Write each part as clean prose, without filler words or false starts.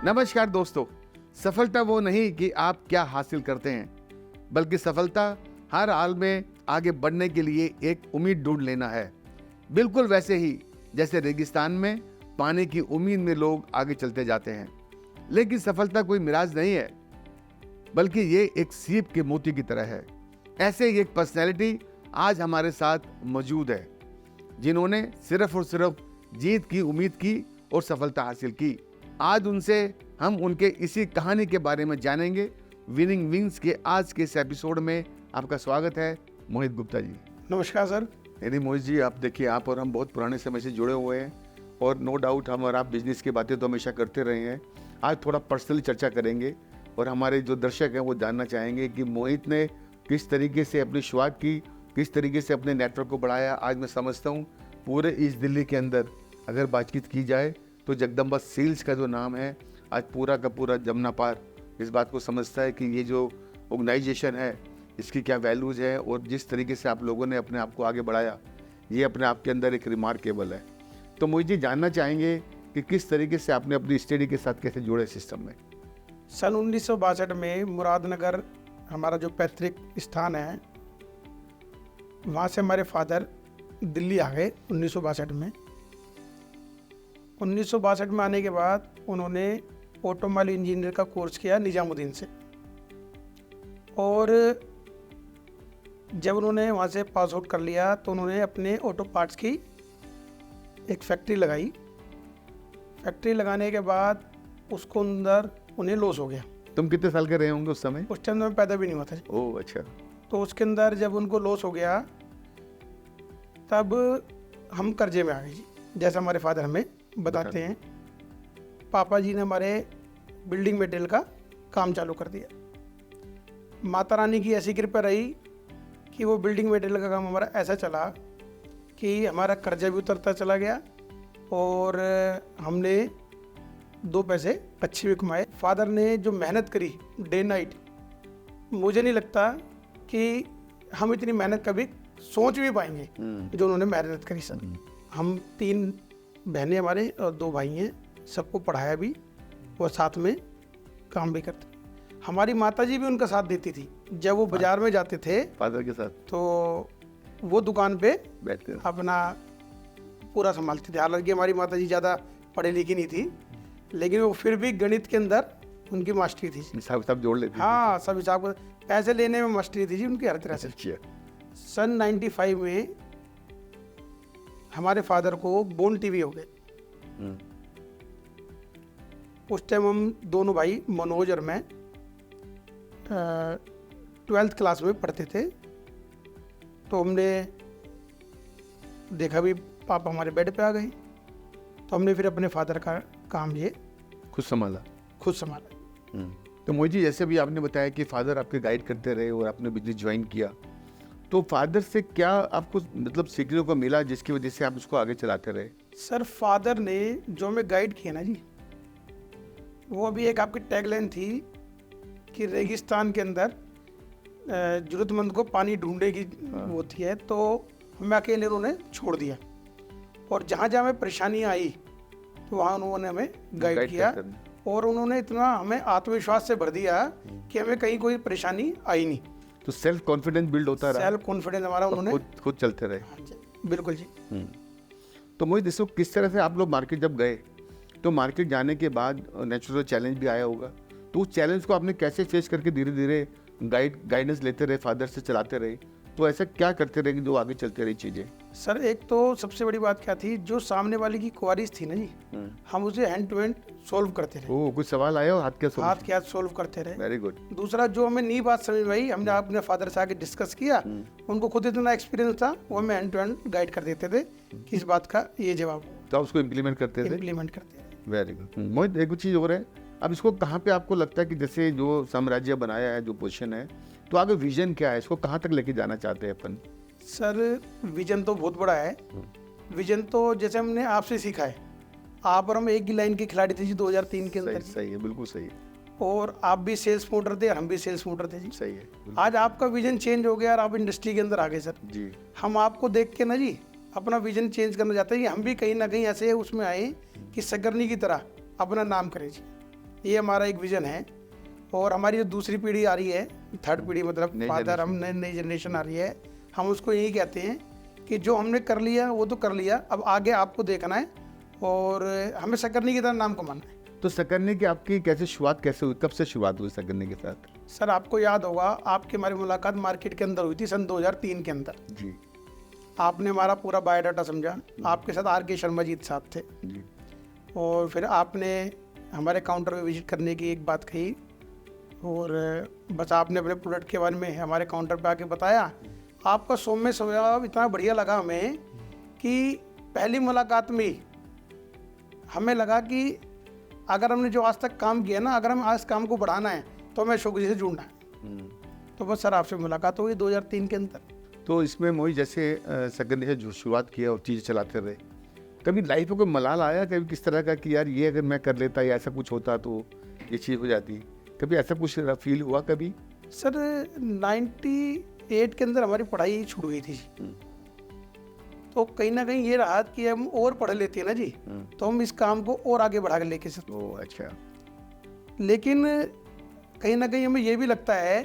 नमस्कार दोस्तों। सफलता वो नहीं कि आप क्या हासिल करते हैं, बल्कि सफलता हर हाल में आगे बढ़ने के लिए एक उम्मीद ढूंढ लेना है। बिल्कुल वैसे ही जैसे रेगिस्तान में पानी की उम्मीद में लोग आगे चलते जाते हैं। लेकिन सफलता कोई मिराज नहीं है, बल्कि ये एक सीप के मोती की तरह है। ऐसे ही एक पर्सनैलिटी आज हमारे साथ मौजूद है, जिन्होंने सिर्फ और सिर्फ जीत की उम्मीद की और सफलता हासिल की। आज उनसे हम उनके इसी कहानी के बारे में जानेंगे। विनिंग विंग्स के आज के इस एपिसोड में आपका स्वागत है, मोहित गुप्ता जी। नमस्कार सर। यानी मोहित जी, आप देखिए, आप और हम बहुत पुराने समय से जुड़े हुए हैं और नो डाउट हम और आप बिजनेस की बातें तो हमेशा करते रहे हैं। आज थोड़ा पर्सनली चर्चा करेंगे और हमारे जो दर्शक हैं वो जानना चाहेंगे कि मोहित ने किस तरीके से अपनी शुरुआत की, किस तरीके से अपने नेटवर्क को बढ़ाया। आज मैं समझता हूँ पूरे ईस्ट दिल्ली के अंदर अगर बातचीत की जाए तो जगदम्बा सील्स का जो नाम है, आज पूरा का पूरा जमुना पार इस बात को समझता है कि ये जो ऑर्गेनाइजेशन है इसकी क्या वैल्यूज़ है और जिस तरीके से आप लोगों ने अपने आप को आगे बढ़ाया, ये अपने आप के अंदर एक रिमार्केबल है। तो मुझे जी जानना चाहेंगे कि किस तरीके से आपने अपनी स्टडी के साथ कैसे जुड़े सिस्टम में। सन 1962 में मुरादनगर हमारा जो पैतृक स्थान है, वहाँ से हमारे फादर दिल्ली आ गए 1962 में। 1962 में आने के बाद उन्होंने ऑटोमोबाइल इंजीनियर का कोर्स किया निजामुद्दीन से, और जब उन्होंने वहाँ से पास आउट कर लिया तो उन्होंने अपने ऑटो पार्ट्स की एक फैक्ट्री लगाई। फैक्ट्री लगाने के बाद उसको अंदर उन्हें लॉस हो गया। तुम कितने साल के रहे होंगे उस समय? उस टाइम में पैदा भी नहीं हुआ था। ओह अच्छा। तो उसके अंदर जब उनको लॉस हो गया तब हम कर्जे में आ गए जी, जैसा हमारे फादर हमें बताते हैं। पापा जी ने हमारे बिल्डिंग मटेरियल का काम चालू कर दिया। माता रानी की ऐसी कृपा रही कि वो बिल्डिंग मटेरियल का काम हमारा ऐसा चला कि हमारा कर्जा भी उतरता चला गया और हमने 2 पैसे अच्छे भी कमाए। फादर ने जो मेहनत करी डे नाइट, मुझे नहीं लगता कि हम इतनी मेहनत कभी सोच भी पाएंगे जो उन्होंने मेहनत करी सर। हम 3 बहनें हमारे और 2 भाई हैं, सबको पढ़ाया भी और साथ में काम भी करते। हमारी माताजी भी उनका साथ देती थी। जब वो बाजार में जाते थे फादर के साथ तो वो दुकान पे बैठते थे, अपना पूरा संभालती थी। हालांकि हमारी माताजी ज़्यादा पढ़ी लिखी नहीं थी, लेकिन वो फिर भी गणित के अंदर उनकी मास्टरी थी। सब जोड़ लेते। हाँ, सब हिसाब को पैसे लेने में मास्टरी थी जी उनकी हर तरह से। सन 95 में हमारे फादर को बोन टीवी हो गए। उस टाइम हम दोनों भाई, मनोज और मैं, 12th क्लास में पढ़ते थे। तो हमने देखा भी पापा हमारे बेड पे आ गए, तो हमने फिर अपने फादर का काम ये खुद संभाला। तो मोहित जी, जैसे भी आपने बताया कि फादर आपके गाइड करते रहे और आपने बिजनेस ज्वाइन किया, तो फादर से क्या आपको मतलब सीखने को मिला जिसकी वजह से आप उसको आगे चलाते रहे? सर, फादर ने जो हमें गाइड किया ना जी, वो अभी एक आपकी टैगलाइन थी कि रेगिस्तान के अंदर जरूरतमंद को पानी ढूंढने की वो होती है। तो हमें अकेले उन्होंने छोड़ दिया और जहाँ जहाँ हमें परेशानियाँ आई तो वहाँ उन्होंने हमें गाइड किया और उन्होंने इतना हमें आत्मविश्वास से भर दिया कि हमें कहीं कोई परेशानी आई नहीं। तो सेल्फ कॉन्फिडेंस बिल्ड होता रहा। सेल्फ कॉन्फिडेंस हमारा उन्होंने खुद चलते रहे। हाँ जी, बिल्कुल जी। तो मोहित, देखो किस तरह से आप लोग मार्केट जब गए, तो मार्केट जाने के बाद नेचुरल चैलेंज भी आया होगा, तो उस चैलेंज को आपने कैसे फेस करके धीरे धीरे गाइडेंस लेते रहे, फादर से चलाते रहे? तो ऐसा क्या करते रहे जो आगे चलते रही चीज़ें? सर, एक तो सबसे बड़ी बात क्या थी, जो सामने वाले की क्वारीज थी ना जी, हम उसे हैंड टू हैंड सोल्व करते रहे। ओह, कुछ सवाल आया हो हाथ के हाथ सोल्व करते रहे। Very good. दूसरा, जो हमें नई बात समझ में आई, हमने अपने फादर से आके डिस्कस किया। उनको खुद इतना एक्सपीरियंस था, वो हमें हैंड टू हैंड गाइड कर देते थे कि इस बात का ये जवाब, तो आप उसको इम्प्लीमेंट करते थे? इम्प्लीमेंट करते थे। Very good. मोहित, एक चीज़ और है, अब इसको कहाँ पे आपको लगता है कि जैसे जो साम्राज्य बनाया है, जो पोजीशन है, तो आगे विजन क्या है, इसको कहाँ तक लेके जाना चाहते हैं अपन? सर, विजन तो बहुत बड़ा है। विजन तो जैसे हमने आपसे सीखा है, आप और हम एक ही लाइन के खिलाड़ी थे जी 2003 के अंदर। सही है, बिल्कुल सही है। और आप भी सेल्स प्रमोटर थे और हम भी सेल्स प्रमोटर थे जी। सही है। आज आपका विजन चेंज हो गया और आप इंडस्ट्री के अंदर आ गए सर जी। हम आपको देख के ना जी अपना विजन चेंज करना चाहते हैं कि हम भी कहीं ना कहीं ऐसे उसमें आए कि सगरनी की तरह अपना नाम करें जी। ये हमारा एक विजन है। और हमारी जो दूसरी पीढ़ी आ रही है, थर्ड पीढ़ी मतलब नई फादर, हम नई जनरेशन आ रही है, हम उसको यही कहते हैं कि जो हमने कर लिया वो तो कर लिया, अब आगे आपको देखना है और हमें सकरनी की तरह नाम कमाना है। तो सकरनी की आपकी कैसे शुरुआत कैसे हुई, कब से शुरुआत हुई सकरनी के साथ? सर आपको याद होगा, आपकी हमारी मुलाकात मार्केट के अंदर हुई थी सन 2003 के अंदर। जी आपने हमारा पूरा बायोडाटा समझा, आपके साथ R.K. शर्मा जी साहब थे, जी। और फिर आपने हमारे काउंटर पे विजिट करने की एक बात कही, और बस आपने अपने प्रोडक्ट के बारे में हमारे काउंटर पे आके बताया। आपका सौम्य स्वभाव इतना बढ़िया लगा हमें कि पहली मुलाकात में ही हमें लगा कि अगर हमने जो आज तक काम किया ना, अगर हम आज काम को बढ़ाना है तो हमें अशोक जी से जुड़ना है। तो बस सर आपसे मुलाकात हुई 2003 के अंदर। तो इसमें मोहित जैसे सकरनी से जो शुरुआत किया और चीज़ें चलाते रहे, कभी लाइफ में कोई मलाल आया कभी किस तरह का कि यार ये अगर मैं कर लेता या ऐसा कुछ होता तो ये चीज़ हो जाती, कभी ऐसा कुछ फील हुआ कभी? सर 98 के अंदर हमारी पढ़ाई छूट गई थी, तो कहीं ना कहीं ये रहा कि हम और पढ़ लेते हैं ना जी, तो हम इस काम को और आगे बढ़ा कर लेके सकते। ओह अच्छा। लेकिन कहीं ना कहीं हमें ये भी लगता है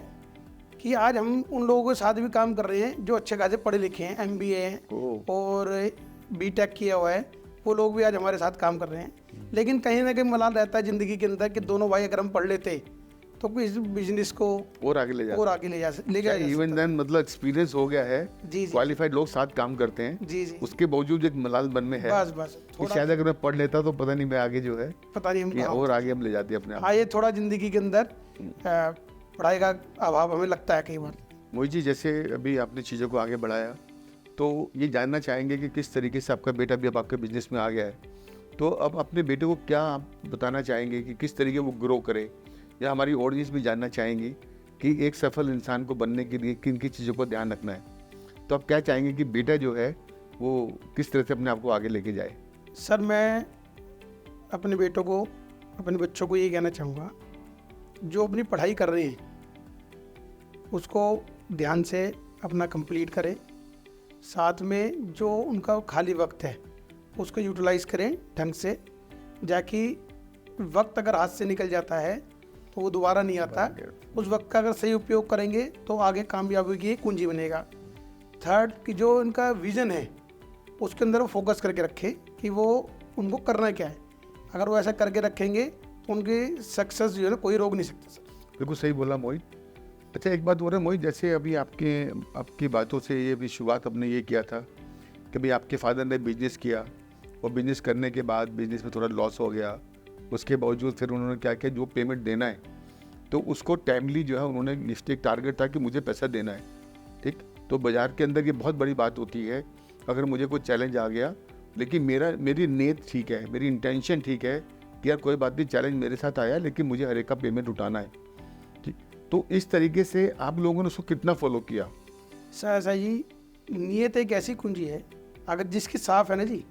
कि आज हम उन लोगों के साथ भी काम कर रहे हैं जो अच्छे खासे पढ़े लिखे हैं, MBA हैं और B.Tech किया हुआ है, वो लोग भी आज हमारे साथ काम कर रहे हैं। लेकिन कहीं ना कहीं मलाल रहता है ज़िंदगी के अंदर कि दोनों भाई अगर हम पढ़ लेते तो इस बिजनेस को और आगे ले और आगे ले गया इवन देन मतलब एक्सपीरियंस हो गया है, जी क्वालिफाइड लोग साथ काम करते हैं, जी जी, उसके बावजूद एक मलाल मन में है बस कि थोड़ा शायद अगर मैं पढ़ लेता तो पता नहीं मैं आगे जो है पता नहीं हम कि कहाँ और आगे हम ले जाते अपने आप। हाँ, ये थोड़ा ज़िंदगी के अंदर पढ़ाई का अभाव हमें लगता है कई बार। मोहित जी जैसे अभी आपने चीज़ों को आगे बढ़ाया, तो ये जानना चाहेंगे कि किस तरीके से आपका बेटा भी अब आपके बिजनेस में आ गया है, तो अब अपने बेटे को क्या आप बताना चाहेंगे कि किस तरीके वो ग्रो करे, या हमारी ऑडियंस भी जानना चाहेंगी कि एक सफल इंसान को बनने के लिए किन किन चीज़ों को ध्यान रखना है, तो आप क्या चाहेंगे कि बेटा जो है वो किस तरह से अपने आप को आगे लेके जाए? सर मैं अपने बेटों को, अपने बच्चों को ये कहना चाहूँगा, जो अपनी पढ़ाई कर रहे हैं उसको ध्यान से अपना कंप्लीट करें, साथ में जो उनका खाली वक्त है उसको यूटिलाइज़ करें ढंग से, जाकि वक्त अगर हाथ से निकल जाता है तो वो दोबारा नहीं आता। उस वक्त का अगर सही उपयोग करेंगे तो आगे कामयाबी की कुंजी बनेगा। थर्ड कि जो उनका विज़न है उसके अंदर वो फोकस करके रखें कि वो उनको करना क्या है। अगर वो ऐसा करके रखेंगे तो उनकी सक्सेस जो है ना कोई रोक नहीं सकता सर। बिल्कुल सही बोला मोहित। अच्छा एक बात हो रहा है मोहित, जैसे अभी आपकी बातों से ये भी शुरुआत आपने ये किया था कि भाई आपके फादर ने बिजनेस किया और बिजनेस करने के बाद बिजनेस में थोड़ा लॉस हो गया, उसके बावजूद फिर उन्होंने क्या किया, जो पेमेंट देना है तो उसको टाइमली जो है उन्होंने निश्चित टारगेट था कि मुझे पैसा देना है, ठीक। तो बाज़ार के अंदर ये बहुत बड़ी बात होती है, अगर मुझे कोई चैलेंज आ गया लेकिन मेरी नीयत ठीक है, मेरी इंटेंशन ठीक है कि यार कोई बात नहीं, चैलेंज मेरे साथ आया लेकिन मुझे हर एक का पेमेंट उठाना है, ठीक। तो इस तरीके से आप लोगों ने उसको कितना फॉलो किया? सर जी नीयत एक ऐसी कुंजी है, अगर जिसकी साफ है ना जी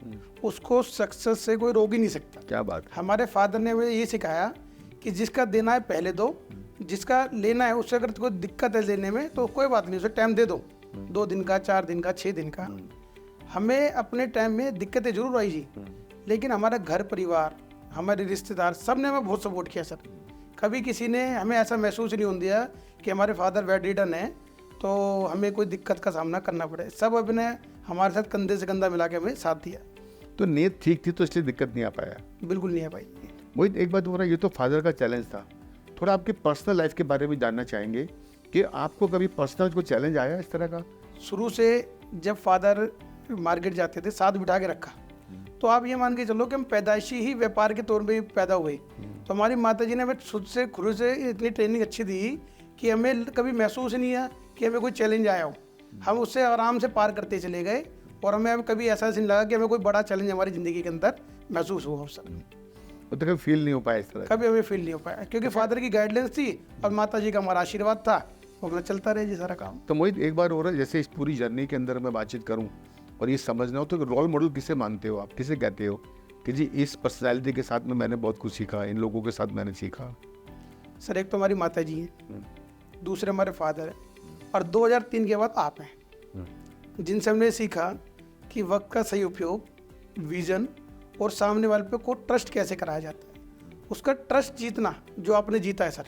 उसको सक्सेस से कोई रोक ही नहीं सकता। क्या बात है। हमारे फादर ने मुझे ये सिखाया कि जिसका देना है पहले दो, जिसका लेना है उससे अगर कोई दिक्कत है लेने में तो कोई बात नहीं, उसे टाइम दे दो, 2 दिन का, 4 दिन का, 6 दिन का। हमें अपने टाइम में दिक्कतें जरूर आई जी, लेकिन हमारा घर परिवार, हमारे रिश्तेदार, सब ने हमें बहुत सपोर्ट किया सर। कभी किसी ने हमें ऐसा महसूस नहीं होने दिया कि हमारे फादर बेड रिडन है तो हमें कोई दिक्कत का सामना करना पड़े। सब अपने हमारे साथ कंधे से कंधा मिला के हमें साथ दिया। तो नीयत ठीक थी तो इसलिए दिक्कत नहीं आ पाया? बिल्कुल नहीं है भाई। मोहित एक बात हो रहा है, ये तो फादर का चैलेंज था, थोड़ा आपके पर्सनल लाइफ के बारे में जानना चाहेंगे कि आपको कभी पर्सनल कोई चैलेंज आया इस तरह का? शुरू से जब फादर मार्केट जाते थे साथ बिठा के रखा, तो आप ये मान के चलो कि हम पैदाइशी ही व्यापार के तौर पे पैदा हुए। तो हमारी माता जी ने हमें खुद से शुरू से इतनी ट्रेनिंग अच्छी दी कि हमें कभी महसूस नहीं हुआ कि हमें कोई चैलेंज आया हो। हम उससे आराम से पार करते चले गए और हमें कभी ऐसा नहीं लगा कि हमें कोई बड़ा चैलेंज हमारी ज़िंदगी के अंदर महसूस हुआ उस समय। तो कभी फील नहीं हो पाया इस तरह? कभी हमें फील नहीं हो पाया क्योंकि फादर की गाइडलाइंस थी और माता जी का हमारा आशीर्वाद था, वो अपना चलता रहे जी सारा काम। तो मोहित एक बार हो रहा है, जैसे इस पूरी जर्नी के अंदर मैं बातचीत करूं और ये समझना हो तो रोल मॉडल किसे मानते हो आप, किसे कहते हो कि जी इस पर्सनैलिटी के साथ में मैंने बहुत कुछ सीखा, इन लोगों के साथ मैंने सीखा? सर एक तो हमारी माता जी हैं, दूसरे हमारे फादर हैं और 2003 के बाद आप हैं, जिनसे हमने सीखा कि वक्त का सही उपयोग, विजन और सामने वाले पे को ट्रस्ट कैसे कराया जाता है उसका ट्रस्ट जीतना जो आपने जीता है सर,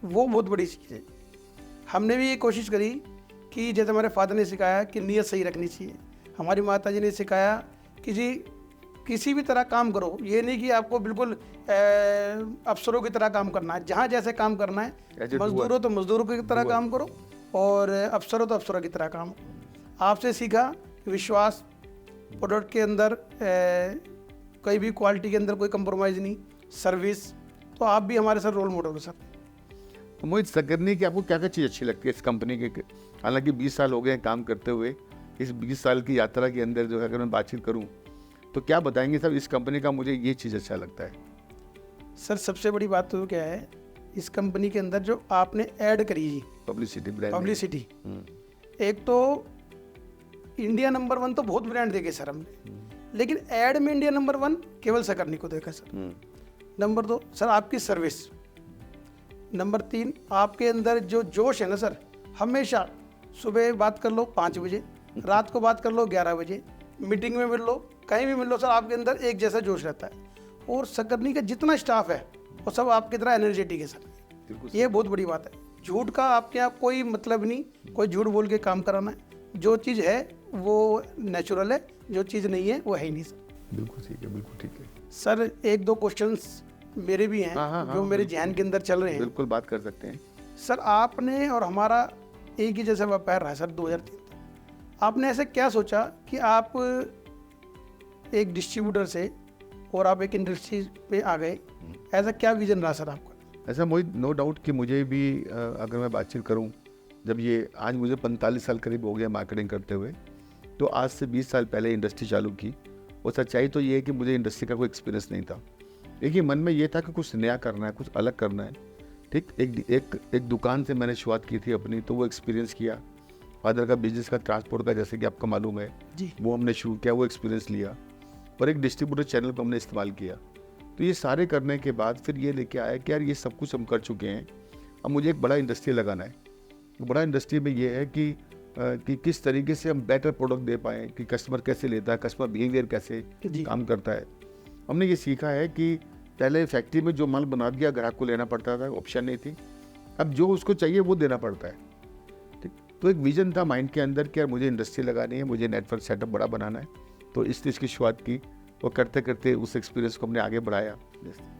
वो बहुत बड़ी चीज़ है। हमने भी ये कोशिश करी कि जैसे हमारे फादर ने सिखाया कि नीयत सही रखनी चाहिए, हमारी माता जी ने सिखाया कि जी किसी भी तरह काम करो, ये नहीं कि आपको बिल्कुल अफसरों की तरह काम करना है, जहाँ जैसे काम करना है, As a मजदूरों तो मजदूरों की तरह काम करो और अफसरों तो अफसरों की तरह काम। आपसे सीखा विश्वास, प्रोडक्ट के अंदर कोई भी क्वालिटी के अंदर कोई कंप्रोमाइज़ नहीं, सर्विस, तो आप भी हमारे सर रोल मॉडल हो सर। तो मोहित सकरनी की आपको क्या क्या चीज़ अच्छी लगती है इस कंपनी के? हालांकि 20 साल हो गए हैं काम करते हुए, इस 20 साल की यात्रा के अंदर जो है अगर मैं बातचीत करूं तो क्या बताएंगे सर इस कंपनी का मुझे ये चीज़ अच्छा लगता है? सर सबसे बड़ी बात तो क्या है, इस कंपनी के अंदर जो आपने ऐड करी जी पब्लिसिटी, ब्रांड पब्लिसिटी, एक तो इंडिया नंबर 1 तो बहुत ब्रांड देखे सर हमने, लेकिन ऐड में इंडिया नंबर 1 केवल सकरनी को देखा सर। नंबर 2 सर आपकी सर्विस। नंबर 3 आपके अंदर जो जोश है ना सर, हमेशा सुबह बात कर लो 5 बजे, रात को बात कर लो 11 बजे, मीटिंग में मिल लो, कहीं भी मिल लो सर, आपके अंदर एक जैसा जोश रहता है। और सकरनी का जितना स्टाफ है वो सब आपकी तरह एनर्जेटिक है सर, ये बहुत बड़ी बात है। झूठ का आपके यहाँ कोई मतलब नहीं, कोई झूठ बोल के काम कराना है, जो चीज़ है वो नेचुरल है, जो चीज़ नहीं है वो है ही नहीं सर। बिल्कुल ठीक है, बिल्कुल ठीक है सर। 1-2 क्वेश्चंस मेरे भी हैं जो मेरे जहन के अंदर चल रहे हैं। बिल्कुल बात कर सकते हैं सर। आपने और हमारा एक ही जैसा व्यापार रहा है सर 2003 तक। आपने ऐसे क्या सोचा कि आप एक डिस्ट्रीब्यूटर से और आप एक इंडस्ट्री पे आ गए, ऐसा क्या विजन रहा सर आपका? ऐसा मोहित नो डाउट कि मुझे भी अगर मैं बातचीत करूं, जब ये आज मुझे 45 साल करीब हो गया मार्केटिंग करते हुए, तो आज से 20 साल पहले इंडस्ट्री चालू की। और सच्चाई तो ये है कि मुझे इंडस्ट्री का कोई एक्सपीरियंस नहीं था, लेकिन मन में ये था कि कुछ नया करना है, कुछ अलग करना है। ठीक, एक दुकान से मैंने शुरुआत की थी अपनी, तो वो एक्सपीरियंस किया। फादर का बिजनेस का ट्रांसपोर्ट का, जैसे कि आपको मालूम है जी, वो हमने शुरू किया, वो एक्सपीरियंस लिया, और एक डिस्ट्रीब्यूटर चैनल को हमने इस्तेमाल किया। तो ये सारे करने के बाद फिर ये लेके आया कि यार ये सब कुछ हम कर चुके हैं, अब मुझे एक बड़ा इंडस्ट्री लगाना है। तो बड़ा इंडस्ट्री में ये है कि किस तरीके से हम बेटर प्रोडक्ट दे पाएँ, कि कस्टमर कैसे लेता है, कस्टमर बिहेवियर कैसे काम करता है। हमने ये सीखा है कि पहले फैक्ट्री में जो माल बना दिया ग्राहक को लेना पड़ता था, ऑप्शन नहीं थी। अब जो उसको चाहिए वो देना पड़ता है। ठीक, तो एक विजन था माइंड के अंदर कि यार मुझे इंडस्ट्री लगानी है, मुझे नेटवर्क सेटअप बड़ा बनाना है। तो इस चीज़ की शुरुआत की, और करते करते उस एक्सपीरियंस को हमने आगे बढ़ाया।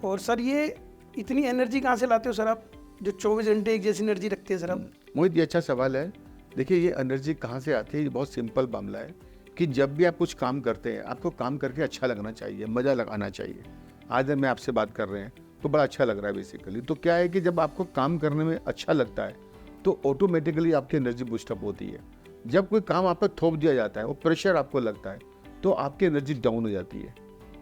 और सर ये इतनी एनर्जी कहाँ से लाते हो सर आप, जो 24 घंटे एक जैसी एनर्जी रखते हैं सर आप? मोहित ये अच्छा सवाल है। देखिए ये एनर्जी कहाँ से आती है, ये बहुत सिंपल मामला है कि जब भी आप कुछ काम करते हैं, आपको काम करके अच्छा लगना चाहिए, मज़ा लगाना चाहिए। आज मैं आपसे बात कर रहे हैं तो बड़ा अच्छा लग रहा है बेसिकली। तो क्या है कि जब आपको काम करने में अच्छा लगता है तो ऑटोमेटिकली आपकी एनर्जी बूस्टअप होती है। जब कोई काम आप पर थोप दिया जाता है, वो प्रेशर आपको लगता है, तो आपकी एनर्जी डाउन हो जाती है।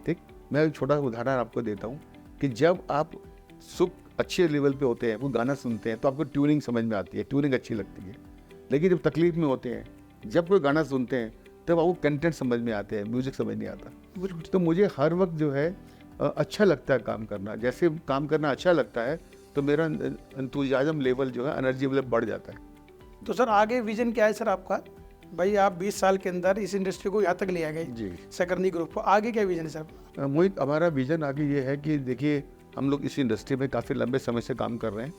ठीक, मैं एक छोटा उदाहरण आपको देता हूँ कि जब आप सुख अच्छे लेवल पे होते हैं, वो गाना सुनते हैं तो आपको ट्यूनिंग समझ में आती है, ट्यूनिंग अच्छी लगती है। लेकिन जब तकलीफ में होते हैं, जब कोई गाना सुनते हैं, तब आपको कंटेंट समझ में आते हैं, म्यूजिक समझ नहीं आता। तो मुझे हर वक्त जो है अच्छा लगता है काम करना। जैसे काम करना अच्छा लगता है तो मेरा एंथुसियाज्म लेवल जो है, एनर्जी लेवल बढ़ जाता है। तो सर आगे विजन क्या है सर आपका? भाई आप 20 साल के अंदर इस इंडस्ट्री को यहाँ तक ले आ गए जी, सकरनी ग्रुप को, आगे क्या विजन है सर? मोहित हमारा विजन आगे ये है कि देखिए हम लोग इस इंडस्ट्री में काफ़ी लंबे समय से काम कर रहे हैं।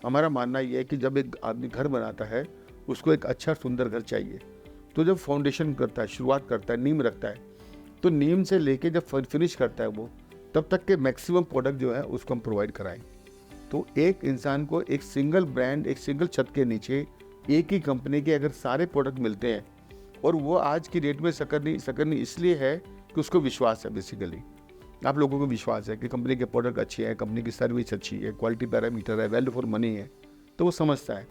हमारा मानना ये है कि जब एक आदमी घर बनाता है, उसको एक अच्छा सुंदर घर चाहिए। तो जब फाउंडेशन करता है, शुरुआत करता है, नींव रखता है, तो नींव से लेके जब फिनिश करता है वो, तब तक के मैक्सिमम प्रोडक्ट जो है उसको हम प्रोवाइड कराएं। तो एक इंसान को एक सिंगल ब्रांड, एक सिंगल छत के नीचे एक ही कंपनी के अगर सारे प्रोडक्ट मिलते हैं, और वो आज की डेट में सकरनी इसलिए है कि उसको विश्वास है। बेसिकली आप लोगों को विश्वास है कि कंपनी के प्रोडक्ट अच्छे हैं, कंपनी की सर्विस अच्छी है, क्वालिटी पैरामीटर है, वैल्यू फॉर मनी है, तो वो समझता है।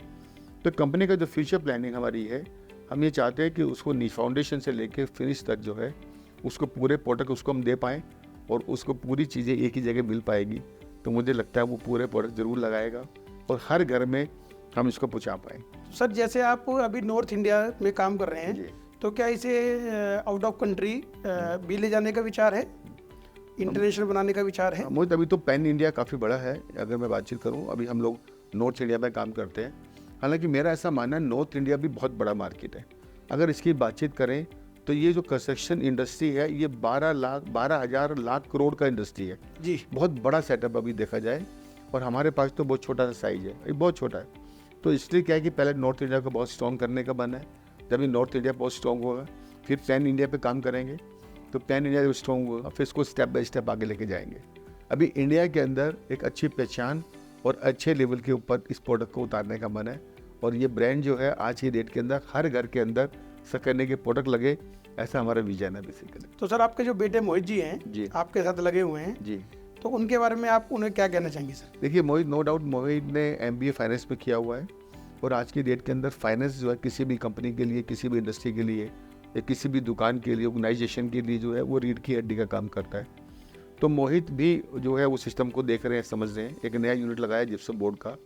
तो कंपनी का जो फ्यूचर प्लानिंग हमारी है, हम ये चाहते हैं कि उसको फाउंडेशन से लेके फिनिश तक जो है उसको पूरे प्रोडक्ट उसको हम दे पाएँ, और उसको पूरी चीज़ें एक ही जगह मिल पाएगी। तो मुझे लगता है वो पूरे प्रोडक्ट ज़रूर लगाएगा और हर घर में हम इसको पहुँचा पाएँ। सर जैसे आप अभी नॉर्थ इंडिया में काम कर रहे हैं, तो क्या इसे आउट ऑफ कंट्री भी ले जाने का विचार है, इंटरनेशनल बनाने का विचार है? मोहित अभी तो पैन इंडिया काफ़ी बड़ा है। अगर मैं बातचीत करूं, अभी हम लोग नॉर्थ इंडिया में काम करते हैं। हालांकि मेरा ऐसा मानना है नॉर्थ इंडिया भी बहुत बड़ा मार्केट है। अगर इसकी बातचीत करें तो ये जो कंस्ट्रक्शन इंडस्ट्री है ये 12,000 लाख करोड़ का इंडस्ट्री है। जी। बहुत बड़ा सेटअप अभी देखा जाए, और हमारे पास तो बहुत छोटा सा साइज है, ये बहुत छोटा है। तो इसलिए क्या है कि पहले नॉर्थ इंडिया को बहुत स्ट्रॉन्ग करने का मन है। जब ये नॉर्थ इंडिया बहुत स्ट्रॉन्ग होगा फिर पैन इंडिया पे काम करेंगे, तो पैन इंडिया जब स्ट्रॉन्ग होगा फिर इसको स्टेप बाय स्टेप आगे लेके जाएंगे। अभी इंडिया के अंदर एक अच्छी पहचान और अच्छे लेवल के ऊपर इस प्रोडक्ट को उतारने का मन है, और ये ब्रांड जो है आज की डेट के अंदर हर घर के अंदर सकरने के प्रोडक्ट लगे, ऐसा हमारा विजन है बेसिकली। तो सर आपके जो बेटे मोहित जी हैं जी। आपके साथ लगे हुए हैं जी। तो उनके बारे में आप उन्हें क्या कहना चाहेंगे सर? देखिए मोहित, नो डाउट मोहित ने MBA फाइनेंस में किया हुआ है, और आज की डेट के अंदर फाइनेंस जो है किसी भी कंपनी के लिए, किसी भी इंडस्ट्री के लिए या किसी भी दुकान के लिए, ऑर्गेनाइजेशन के लिए जो है वो रीढ़ की हड्डी का काम करता है। तो मोहित भी जो है वो सिस्टम को देख रहे हैं, समझ रहे हैं। एक नया यूनिट लगाया जिप्सम बोर्ड का।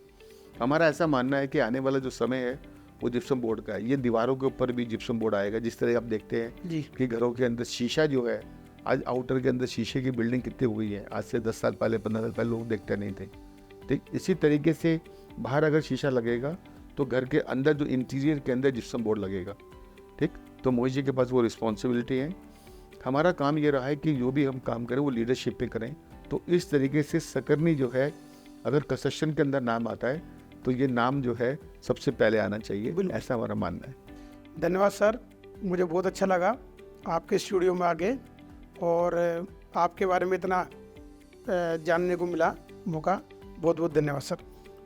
हमारा ऐसा मानना है कि आने वाला जो समय है वो जिप्सम बोर्ड का है। ये दीवारों के ऊपर भी जिप्सम बोर्ड आएगा। जिस तरह आप देखते हैं जी। कि घरों के अंदर शीशा जो है, आज आउटर के अंदर शीशे की बिल्डिंग कितनी हुई है, आज से 10 साल पहले, 15 साल पहले लोग देखते नहीं थे। ठीक इसी तरीके से बाहर अगर शीशा लगेगा तो घर के अंदर जो इंटीरियर के अंदर जिप्सम बोर्ड लगेगा। ठीक, तो मोहित जी के पास वो रिस्पॉन्सिबिलिटी है। हमारा काम ये रहा है कि जो भी हम काम करें वो लीडरशिप पे करें। तो इस तरीके से सकरनी जो है, अगर कंस्ट्रक्शन के अंदर नाम आता है तो ये नाम जो है सबसे पहले आना चाहिए, ऐसा हमारा मानना है। धन्यवाद सर, मुझे बहुत अच्छा लगा आपके स्टूडियो में आके, और आपके बारे में इतना जानने को मिला मौका। बहुत बहुत धन्यवाद सर।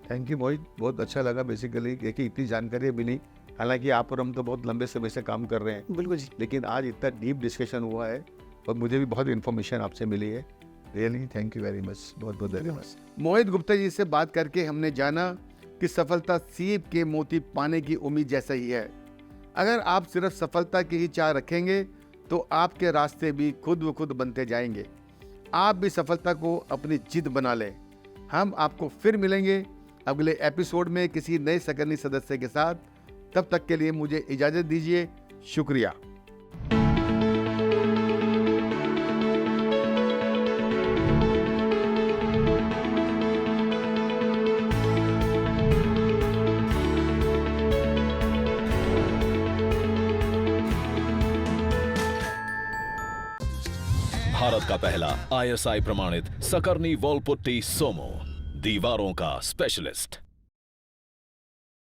थैंक यू मोहित, बहुत अच्छा लगा। बेसिकली देखिए इतनी जानकारी मिली, हालांकि आप और हम तो बहुत लंबे समय से काम कर रहे हैं, बिल्कुल जी, लेकिन आज इतना डीप डिस्कशन हुआ है और मुझे भी बहुत इन्फॉर्मेशन आपसे मिली है। Really thank you very much, बहुत बहुत धन्यवाद। मोहित गुप्ता जी से बात करके हमने जाना कि सफलता सीप के मोती पाने की उम्मीद जैसा ही है। अगर आप सिर्फ सफलता की ही चाह रखेंगे तो आपके रास्ते भी खुद ब खुद बनते जाएंगे। आप भी सफलता को अपनी जिद बना लें। हम आपको फिर मिलेंगे अगले एपिसोड में किसी नए सकरनी सदस्य के साथ। तब तक के लिए मुझे इजाजत दीजिए। शुक्रिया। भारत का पहला ISI प्रमाणित सकरनी वॉल पुट्टी सोमो, दीवारों का स्पेशलिस्ट।